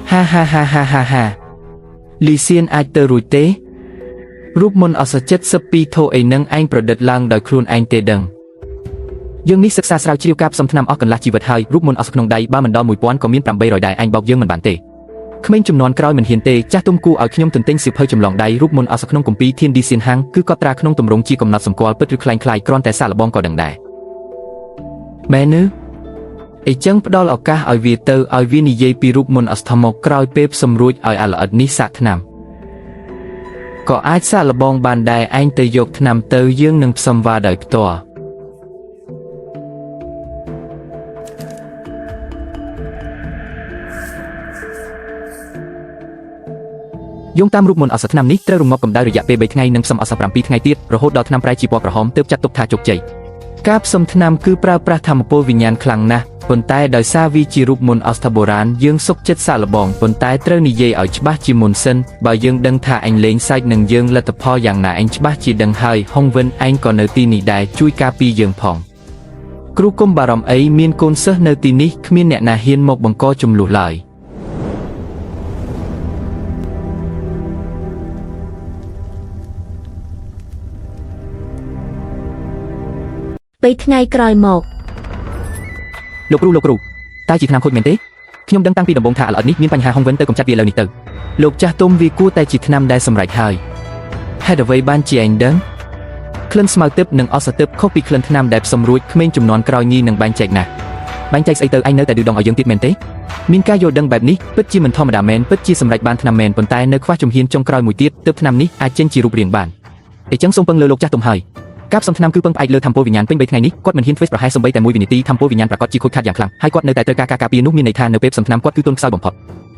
Ha ha ha ha ha ha លីសៀនអាចទៅរួចទេរូបមន្តអសចិត្តសឹបពីធោអីនឹងឯងប្រឌិតឡើងដោយខ្លួនឯងទេដឹងយើងនេះសិក្សាស្រាវជ្រាវការផ្សំថ្នាំអស់កន្លះជីវិតហើយរូបមន្តអសក្នុងដៃបើមិនដល់1000ក៏មាន800ដែរឯងបោកយើងមិនបានទេក្មេងចំនួនក្រោយមិនហ៊ានទេចាស់ទុំគូឲ្យខ្ញុំទន្ទិញសៀវភៅចម្លងដៃរូបមន្តអសក្នុងគម្ពីរធានឌីសៀនហាងគឺកត់ត្រាក្នុងទម្រង់ជាកំណត់សម្គាល់ពិតឬคล้ายៗគ្រាន់តែសាកល្បងក៏ដឹងដែរមែនទេអីចឹងផ្ដល់ឱកាសឲ្យវាទៅឲ្យវានិយាយពីរូបមន្តអសធម្មមកក្រោយពេលផ្សំរួចឲ្យអាល្អិតនេះសាកថ្នាំក៏អាចសាកល្បងបានដែរឯងទៅយកថ្នាំទៅយើងនឹងផ្សំវ៉ាដោយផ្ទាល់យោងតាមរូបមន្តអសថ្នាំនេះត្រូវរងាប់កម្ដៅរយៈពេល3ថ្ងៃនិងផ្សំអស7ថ្ងៃទៀតរហូតដល់ថ្នាំប្រែជាពណ៌ក្រហមទើបចាត់ទុកថាជោគជ័យការផ្សំថ្នាំគឺប្រើប្រាស់ថាមពលវិញ្ញាណខ្លាំងណាស់ប៉ុន្តែដោយសារវាជារូបមន្តអសបុរាណយើងសុខចិត្តសាកល្បងប៉ុន្តែត្រូវនិយាយឲ្យច្បាស់ជាមុនសិនបើយើងដឹងថាអញលេងសាច់នឹងយើងលទ្ធផលយ៉ាងណាអញច្បាស់ជាដឹងហើយហុងវិនឯងក៏នៅទីនេះដែរជួយការពារយើងផងគ្រូគុំបារម្ភអីមានកូនសិស្សនៅទីនេះគ្មានអ្នកណាហ៊ានមកបង្កចំនួនឡើយ3ថ្ងៃក្រោយមកលោកគ្រូតើជាថ្នាំខូចមែនទេខ្ញុំដឹងតាំងពីដំបូងថាអាល្អិតនេះមានបញ្ហាហុងវិនទៅកំចាត់វាឥឡូវនេះទៅលោកចាស់ទុំវាគួរតែជាថ្នាំដែលសម្រេចហើយហេតុអ្វីបានជាឯងដឹងក្លិនស្មៅទិព្វនិងអសទិព្វខុសពីក្លិនថ្នាំដែលផ្សំរួចក្មេងជំនាន់ក្រោយនេះនឹងបែងចែកណាស់បែងចែកស្អីទៅឯងនៅតែឌឺដងឲ្យយើងទៀតមែនទេមានការយល់ដឹងបែបនេះពិតជាមិនធម្មតាមែនពិតជាសម្រេចបានថ្នាំមែនប៉ុន្តែនៅខ្វះជំហានចុងក្រោយមួយទៀតទើបថ្នាំនេះអាចចេញជារូបរាងបានអញ្ចឹងសូមពឹងលើលោកចាស់ទុំហើយការផ្សំថ្នាំគឺពឹងផ្អែកលើធម្មពលវិញ្ញាណពេញ3ថ្ងៃនេះគាត់មិនហ៊ានធ្វើប្រហែលសំបីតែ1វិនាទីធម្មពលវិញ្ញាណប្រកាសជាខូចខាតយ៉ាងខ្លាំងហើយគាត់នៅតែត្រូវការការពារនោះមានន័យថានៅពេលផ្សំថ្នាំគាត់គឺទន់ខ្សោយបំផុត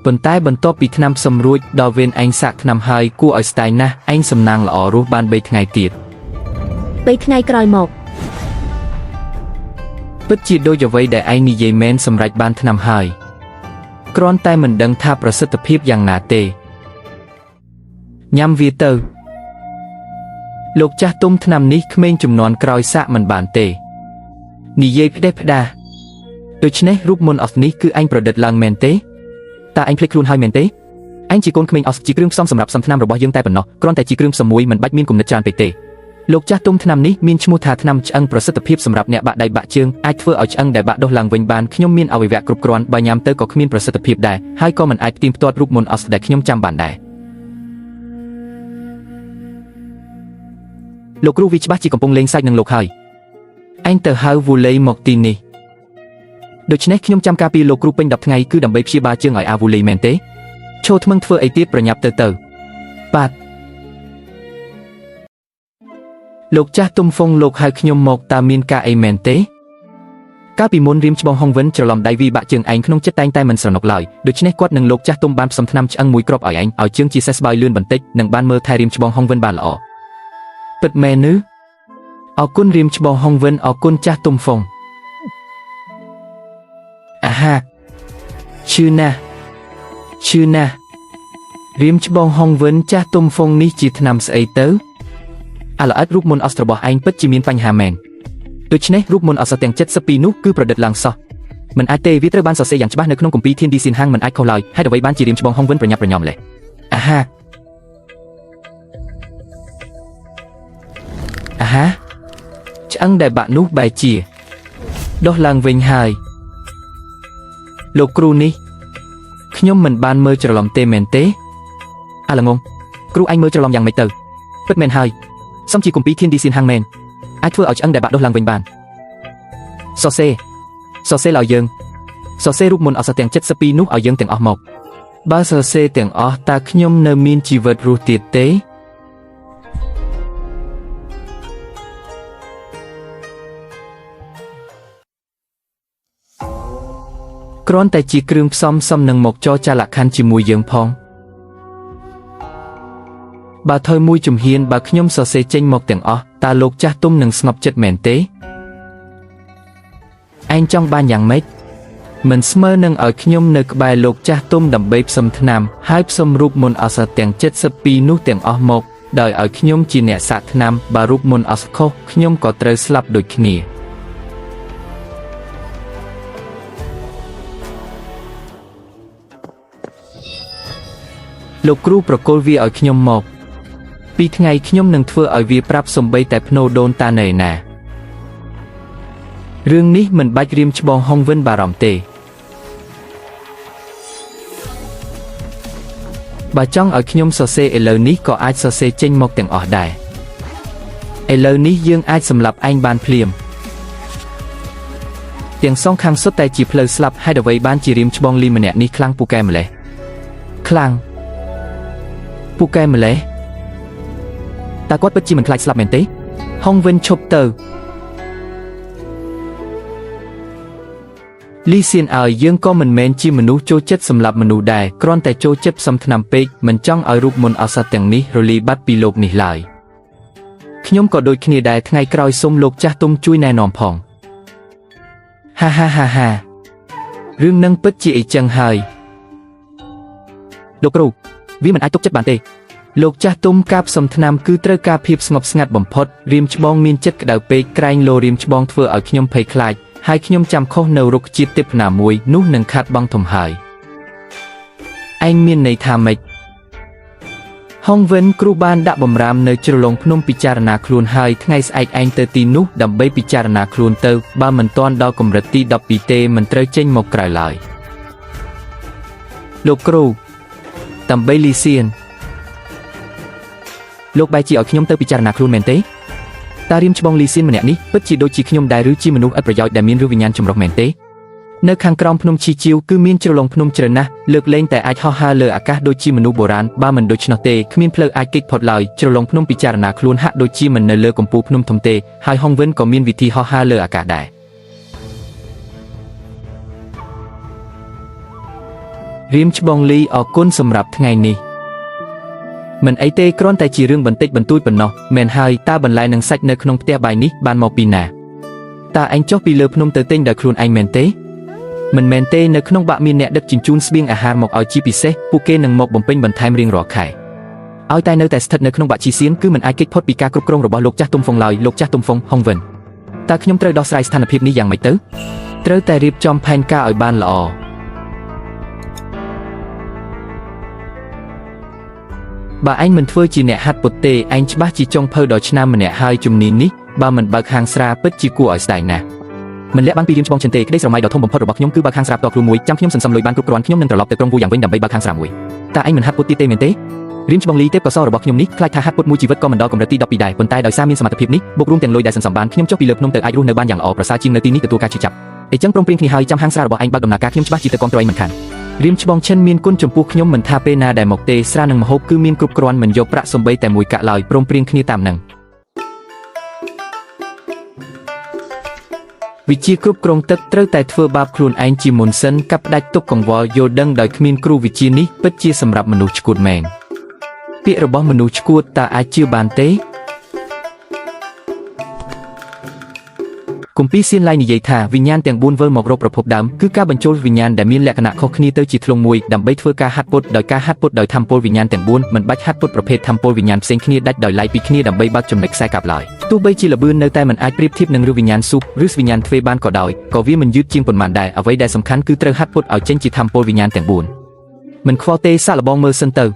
ប៉ុន្តែបន្ទាប់ពីថ្នាំផ្សំរួចដល់វេនឯងសាកថ្នាំហើយគួរឲ្យស្ដាយណាស់ឯងសំណាងល្អរស់បាន3ថ្ងៃទៀត3ថ្ងៃក្រោយមកពិតជាដូចអ្វីដែលឯងនិយាយមែនសម្រេចបានថ្នាំហើយគ្រាន់តែមិនដឹងថាប្រសិទ្ធភាពយ៉ាងណាទេញ៉ាំវាទៅលោកចាស់ទុំថ្នាំនេះក្មេងជំនាន់ក្រោយសាកមិនបានទេនិយាយផ្ដេសផ្ដាសដូច្នេះរូបមន្តអសនេះគឺឯងប្រឌិតឡើងមែនទេតើឯងភ្លេចខ្លួនហើយមែនទេឯងជាកូនក្មេងអសជាគ្រឿងផ្សំសម្រាប់ផ្សំថ្នាំរបស់យើងតែប៉ុណ្ណោះគ្រាន់តែជាគ្រឿងផ្សំមួយមិនបាច់មានគំនិតច្រើនពេកទេលោកចាស់ទុំថ្នាំនេះមានឈ្មោះថាថ្នាំឆ្អឹងប្រសិទ្ធភាពសម្រាប់អ្នកបាក់ដៃបាក់ជើងអាចធ្វើឲ្យឆ្អឹងដែលបាក់ដុះឡើងវិញបានខ្ញុំមានអវយវៈគ្រប់គ្រាន់បើញ៉ាំទៅក៏គ្មានប្រសិទ្ធភាពដែរហើយក៏មិនអាចផ្ទៀងផ្ទាត់រូបមន្តអសដែលខ្ញុំចាំបានដែរលោកគ្រូវាច្បាស់ជាកំពុងលេងសាច់នឹងលោកហើយឯងទៅហៅវូលេមកទីនេះដូច្នេះខ្ញុំចាំការពីលោកគ្រូពេញ10ថ្ងៃគឺដើម្បីព្យាបាលជើងឲ្យអាវូលេមែនទេឈោថ្មឹងធ្វើអីទៀតប្រញាប់ទៅបាទលោកចាស់ទុំហ្វុងលោកហៅខ្ញុំមកតើមានការអីមែនទេកាលពីមុនរៀមច្បងហុងវិនច្រឡំដៃវីបាក់ជើងឯងក្នុងចិត្តតែងតែមិនស្រណុកឡើយដូច្នេះគាត់នឹងលោកចាស់ទុំបានផ្សំថ្នាំឆ្អឹងមួយគ្រាប់ឲ្យឯងឲ្យជើងជាសេះស្បើយលឿនបន្តិចនិងបានមើលថែរៀមច្បងហុងវិនបានល្អពិតមែនឬអរគុណរៀមច្បងហុងវិនអរគុណចាស់ទុំហ្វុងអាហាឈឺណាស់រៀមច្បងហុងវិនចាស់ទុំហ្វុងនេះជាថ្នាំស្អីទៅអាល្អិតរូបមន្តអសរបស់ឯងពិតជាមានបញ្ហាមែនដូច្នេះរូបមន្តអសទាំង72នោះគឺប្រឌិតឡើងសោះមិនអាចទេវាត្រូវបានសរសេរយ៉ាងច្បាស់នៅក្នុងគម្ពីរធានឌីសៀនហាងមិនអាចខុសឡើយហេតុអ្វីបានជារៀមច្បងហុងវិនប្រញាប់ប្រញាល់ម្លេះអាហាឆ្អឹងដែលបាក់នោះបែរជាដុះឡើងវិញហើយលោកគ្រូនេះខ្ញុំមិនបានមើលច្រឡំទេមែនទេអាល្ងងគ្រូឯងមើលច្រឡំយ៉ាងម៉េចទៅពិតមែនហើយសំជាគម្ពីរធានឌីសៀនហាងមែនអាចធ្វើឲ្យឆ្អឹងដែលបាក់ដុះឡើងវិញបានសរសេរឲ្យយើងសរសេររូបមន្តអសទាំង72នោះឲ្យយើងទាំងអស់មកបើសរសេរទាំងអស់តើខ្ញុំនៅមានជីវិតរស់ទៀតទេគ្រាន់តែជាគ្រឿងផ្សំសំនឹងមកចរចាលក្ខខណ្ឌជាមួយយើងផងបើថយមួយជំហានបើខ្ញុំសរសេរចេញមកទាំងអស់តើលោកចាស់ទុំនឹងស្ងប់ចិត្តមែនទេឯងចង់បានយ៉ាងម៉េចមិនស្មើនឹងឲ្យខ្ញុំនៅក្បែរលោកចាស់ទុំដើម្បីផ្សំថ្នាំហើយផ្សំរូបមន្តអសទាំង72នោះទាំងអស់មកដោយឲ្យខ្ញុំជាអ្នកសាកថ្នាំបើរូបមន្តអសខុសខ្ញុំក៏ត្រូវស្លាប់ដូចគ្នា លោកគ្រូប្រគល់វាឲ្យខ្ញុំមកពីថ្ងៃខ្ញុំនឹងធ្វើឲ្យវាប្រាប់សំបីតែភ្នោដូនតាណេណារឿងនេះមិនបាច់រៀមច្បងហុងវិនបារម្ភទេបើចង់ឲ្យខ្ញុំសរសេរឥឡូវនេះក៏អាចសរសេរចេញមកទាំងអស់ដែរឥឡូវនេះយើងអាចសម្លាប់ឯងបានភ្លាមទាំងសងខាងសុទ្ធតែជាផ្លូវស្លាប់ហេតុអ្វីបានជារៀមច្បងលីម្នាក់នេះខ្លាំងពូកែម្លេះខ្លាំងពូកែម្លេះតើគាត់ពិតជាមិនខ្លាចស្លាប់មែនទេហុងវិនឈប់ទៅលីសៀនឲ្យយើងក៏មិនមែនជាមនុស្សចូលចិត្តសម្លាប់មនុស្សដែរគ្រាន់តែចូលចិត្តផ្សំថ្នាំពេកមិនចង់ឲ្យរូបមន្តឱសថទាំងនេះរលាយបាត់ពីលោកនេះឡើយខ្ញុំក៏ដូចគ្នាដែរថ្ងៃក្រោយសូមលោកចាស់ទុំជួយណែនាំផងហារឿងនឹងពិតជាអីចឹងហើយលោកគ្រូវាមិនអាចទុកចិត្តបានទេលោកចាស់ទុំការផ្សំថ្នាំគឺត្រូវការភាពស្ងប់ស្ងាត់បំផុតរៀមច្បងមានចិត្តក្តៅពេកក្រែងលោរៀមច្បងធ្វើឲ្យខ្ញុំភ័យខ្លាចហើយខ្ញុំចាំខុសនៅរុក្ខជាតិទេពណាមួយនោះនឹងខាត់បង់ធំហើយឯងមានន័យថាម៉េចហុងវិនគ្រូបានដាក់បំរាមនៅជ្រលងភ្នំពិចារណាខ្លួនហើយថ្ងៃស្អែកឯងទៅទីនោះដើម្បីពិចារណាខ្លួនទៅបើមិនទាន់ដល់កម្រិតទី12ទេមិនត្រូវចេញមកក្រៅឡើយលោកគ្រូដើម្បីលីសៀនលោកបែរជាឲ្យខ្ញុំទៅពិចារណាខ្លួនមែនទេតារៀមច្បងលីសៀនម្នាក់នេះពិតជាដូចជាខ្ញុំដែរឬជាមនុស្សឥតប្រយោជន៍ដែលមានរូបវិញ្ញាណចម្រុះមែនទេនៅខាងក្រោមភ្នំឈីជីវគឺមានជ្រលងភ្នំច្រើនណាស់លើកលែងតែអាចហោះហើរលើអាកាសដូចជាមនុស្សបុរាណបើមិនដូច្នោះទេគ្មានផ្លូវអាចគេចផុតឡើយជ្រលងភ្នំពិចារណាខ្លួនហាក់ដូចជាមិននៅលើកំពូលភ្នំធំទេហើយហុងវិនក៏មានវិធីហោះហើរលើអាកាសដែររៀមច្បងលីអរគុណសម្រាប់ថ្ងៃនេះមិនអីទេគ្រាន់តែជារឿងបន្តិចបន្តួចប៉ុណ្ណោះមែនហើយតើបន្លែនិងសាច់នៅក្នុងផ្ទះបាយនេះបានមកពីណាតើឯងចុះពីលើភ្នំទៅទិញដោយខ្លួនឯងមែនទេមិនមែនទេនៅក្នុងបាក់មានអ្នកដឹកជញ្ជូនស្បៀងអាហារមកឲ្យជាពិសេសពួកគេនឹងមកបំពេញបន្ថែមរៀងរាល់ខែឲ្យតែនៅតែស្ថិតនៅក្នុងបាក់ជីសៀនគឺមិនអាចគេចផុតពីការគ្រប់គ្រងរបស់លោកចាស់ទុំហ្វុងឡើយលោកចាស់ទុំហ្វុងហុងវិនតើខ្ញុំត្រូវដោះស្រាយស្ថានភាពនេះយ៉ាងម៉េចទៅត្រូវតែរៀបចំផែនការឲ្យបានល្អបើឯងមិនធ្វើជាអ្នកហាត់ពុតទេឯងច្បាស់ជាចុងភៅដល់ឆ្នាំម្នាក់ហើយជំនាញនេះបើមិនបើកហាងស្រាពិតជាគួរឲ្យស្ដាយណាស់មិនលាក់បាំងពីរៀមច្បងចិនទេក្តីស្រមៃដ៏ធំបំផុតរបស់ខ្ញុំគឺបើកហាងស្រាផ្ទាល់ខ្លួនមួយចាំខ្ញុំសន្សំលុយបានគ្រប់គ្រាន់ខ្ញុំនឹងត្រឡប់ទៅក្រុងវូយ៉ាងវិញដើម្បីបើកហាងស្រាមួយតើឯងមិនហាត់ពុតទៀតទេមែនទេរៀមច្បងលីទេពកសលរបស់ខ្ញុំនេះខ្លាចថាហាត់ពុតមួយជីវិតក៏មិនដល់កម្រិតទី12ដែរប៉ុន្តែដោយសារមានសមត្ថភាពនេះបូករួមទាំងលុយដែលសន្សំបានខ្ញុំចុះពីលើភ្នំទៅអាចរស់នៅបានយ៉ាងល្អប្រសើរជាងនៅទីនេះទទួលការជឿចាប់អញ្ចឹងព្រមព្រៀងគ្នាហើយចាំហាងស្រារបស់ឯងបើកដំណើរការខ្ញុំច្បាស់ជាទៅគាំទ្រឯងមិនខានរៀមច្បងឈិនមានគុណចំពោះខ្ញុំមិនថាពេលណាដែលមកទេស្រានឹងម្ហូបគឺមានគ្រប់គ្រាន់មិនយកប្រាក់សំបីតែមួយកាក់ឡើយព្រមព្រៀងគ្នាតាមនឹងវិជាគ្រប់គ្រងទឹកត្រូវតែធ្វើបាបខ្លួនឯងជាមុនសិនកាប់ផ្ដាច់ទុកកង្វល់យល់ដឹងដោយគ្មានគ្រូវិជានេះពិតជាសម្រាប់មនុស្សឆ្កួតមែនពាក្យរបស់មនុស្សឆ្កួតតើអាចជឿបានទេគម្ពីរសៀនឡៃនិយាយថាវិញ្ញាណទាំង4វិលមករកប្រភពដើមគឺការបញ្ចូលវិញ្ញាណដែលមានលក្ខណៈខុសគ្នាទៅជាធ្លុងមួយដើម្បីធ្វើការហាត់ពុតដោយការហាត់ពុតដោយថាមពលវិញ្ញាណទាំង4មិនបាច់ហាត់ពុតប្រភេទថាមពលវិញ្ញាណផ្សេងគ្នាដាច់ដោយឡែកពីគ្នាដើម្បីបើកចំណុចខ្សែកាប់ឡើយទោះបីជាល្បឿននៅតែមិនអាចប្រៀបធៀបនឹងវិញ្ញាណស៊ូបឬវិញ្ញាណទ្វេបានក៏ដោយក៏វាមិនយឺតជាងប៉ុន្មានដែរអ្វីដែលសំខាន់គឺត្រូវហាត់ពុតឲ្យចេញជាថាមពលវិញ្ញាណទាំង4មិនខ្វល់ទេសាកល្បងមើលសិនទៅ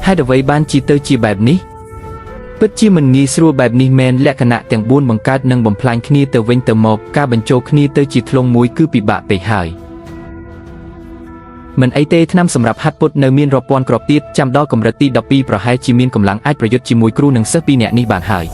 ហេតុអ្វីបានជាបែបនេះពិតជាមិនងាយស្រួលបែបនេះមែនលក្ខណៈទាំង4បង្កើតនិងបំផ្លាញគ្នាទៅវិញទៅមកការបញ្ចូលគ្នាទៅជាធ្លុងមួយគឺពិបាកពេកហើយមិនអីទេថ្នាំសម្រាប់ហាត់ពុតនៅមានរាប់ពាន់គ្រាប់ទៀតចាំដល់កម្រិតទី12ប្រហែលជាមានកម្លាំងអាចប្រយុទ្ធជាមួយគ្រូនិងសិស្ស2នាក់នេះបានហើយ